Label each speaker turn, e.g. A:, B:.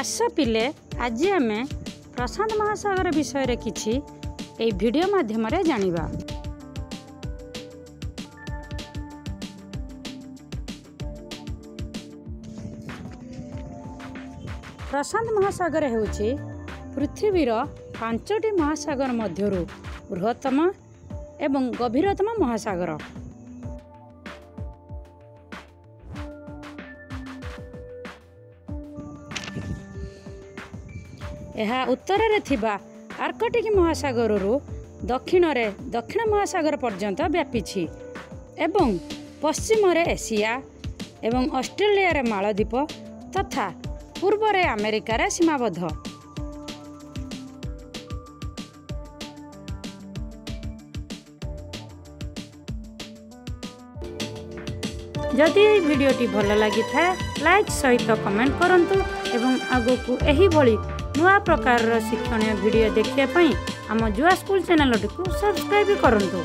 A: आस पिले आज आम प्रशांत महासागर विषय किछि ए वीडियो माध्यम जानिबा। प्रशांत महासागर हेउछि पृथ्वीर 5टी महासागर मध्यरु बृहत्तम एवं गभीरतम महासागर। यह उत्तर रे थिबा आर्कटिक महासागर दक्षिण रे दक्षिण महासागर पर्यंत व्यापीछि एवं पश्चिम रे एशिया एवं ऑस्ट्रेलिया रे मालद्वीप तथा पूर्व रे अमेरिका रे सीमाबद्ध। जदि ये वीडियोटी भल लगी था लाइक सहित कमेंट करंतु एवं आगो को एही भली नुआ प्रकार शिक्षणीय वीडियो देखिए आम जुआ स्कूल चैनल को सब्सक्राइब करंतु।